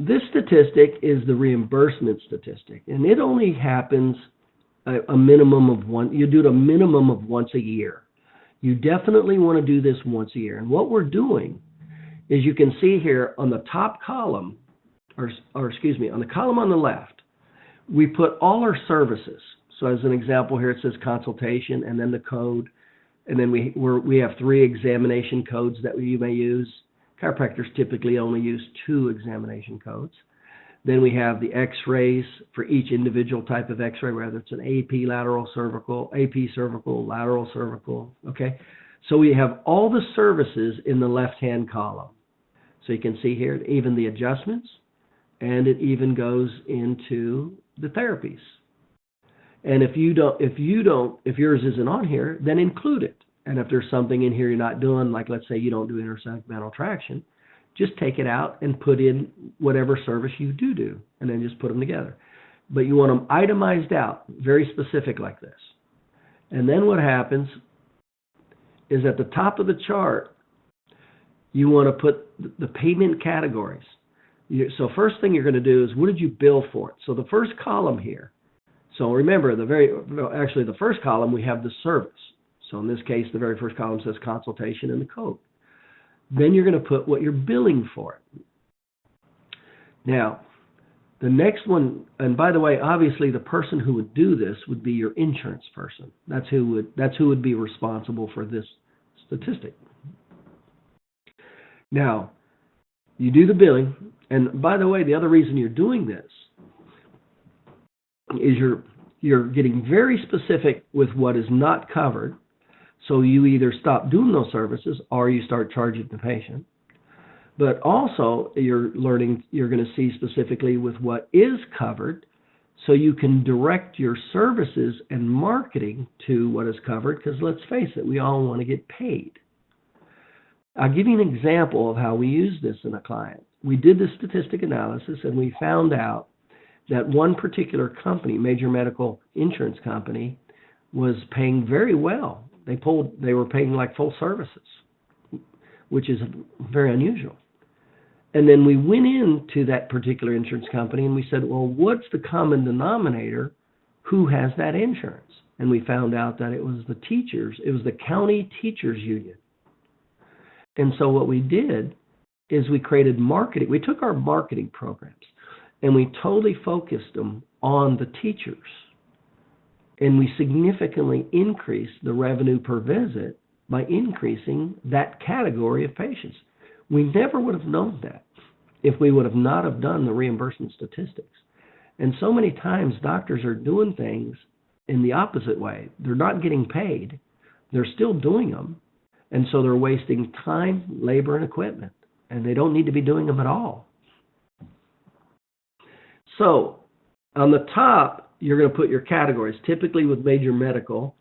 This statistic is the reimbursement statistic, and it only happens a minimum of one. You do it a minimum of once a year. You definitely want to do this once a year. And what we're doing is, you can see here on the top column, or excuse me, on the column on the left, we put all our services. So as an example here, it says consultation and then the code. And then we have 3 examination codes that you may use. Chiropractors typically only use 2 examination codes. Then we have the x-rays for each individual type of x-ray, whether it's an AP cervical, lateral cervical, okay? So we have all the services in the left-hand column. So you can see here, even the adjustments, and it even goes into the therapies. And if yours isn't on here, then include it. And if there's something in here you're not doing, like let's say you don't do intersegmental traction, just take it out and put in whatever service you do, and then just put them together. But you want them itemized out, very specific like this. And then what happens is, at the top of the chart, you want to put the payment categories. So first thing you're going to do is, what did you bill for it? So the first column here. So remember, the first column, we have the service. So in this case, the very first column says consultation and the code. Then you're going to put what you're billing for it. Now, the next one, and by the way, obviously the person who would do this would be your insurance person. That's who would be responsible for this statistic. Now, you do the billing, and by the way, the other reason you're doing this is you're getting very specific with what is not covered. So you either stop doing those services or you start charging the patient. But also you're going to see specifically with what is covered, so you can direct your services and marketing to what is covered, because let's face it, we all want to get paid. I'll give you an example of how we use this in a client. We did the statistic analysis, and we found out that one particular company, major medical insurance company, was paying very well. They were paying like full services, which is very unusual. And then we went into that particular insurance company and we said, well, what's the common denominator? Who has that insurance? And we found out that it was the teachers. It was the county teachers union. And so what we did is we created marketing. We took our marketing programs and we totally focused them on the teachers. And we significantly increased the revenue per visit by increasing that category of patients. We never would have known that if we would have not have done the reimbursement statistics. And so many times doctors are doing things in the opposite way. They're not getting paid. They're still doing them. And so they're wasting time, labor, and equipment. And they don't need to be doing them at all. So on the top, you're going to put your categories. Typically with major medical,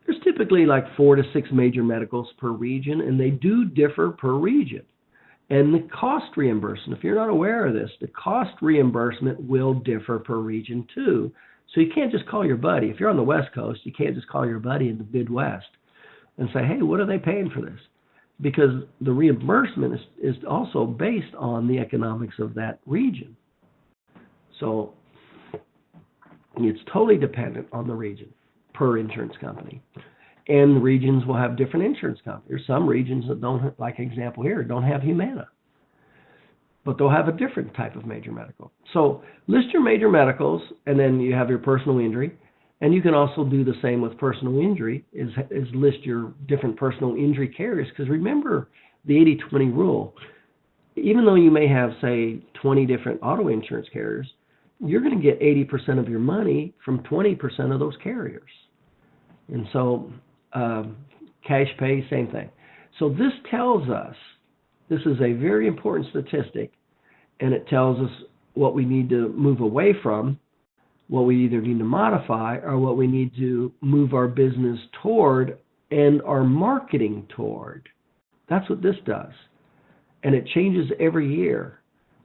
there's typically like 4 to 6 major medicals per region, and they do differ per region. And the cost reimbursement, if you're not aware of this, the cost reimbursement will differ per region too. So you can't just call your buddy. If you're on the West Coast, you can't just call your buddy in the Midwest and say, hey, what are they paying for this? Because the reimbursement is also based on the economics of that region. So it's totally dependent on the region per insurance company. And the regions will have different insurance companies. There's some regions that don't, like example here, don't have Humana. But they'll have a different type of major medical. So list your major medicals, and then you have your personal injury. And you can also do the same with personal injury, is list your different personal injury carriers. Because remember the 80-20 rule. Even though you may have, say, 20 different auto insurance carriers, you're going to get 80% of your money from 20% of those carriers. And so cash pay, same thing. So this tells us, this is a very important statistic, and it tells us what we need to move away from, what we either need to modify, or what we need to move our business toward and our marketing toward. That's what this does. And it changes every year.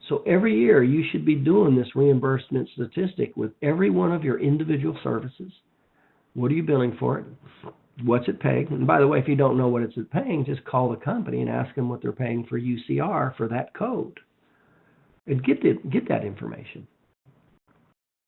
So every year you should be doing this reimbursement statistic with every one of your individual services. What are you billing for it? What's it paying? And by the way, if you don't know what it's paying, just call the company and ask them what they're paying for UCR for that code. and get that information.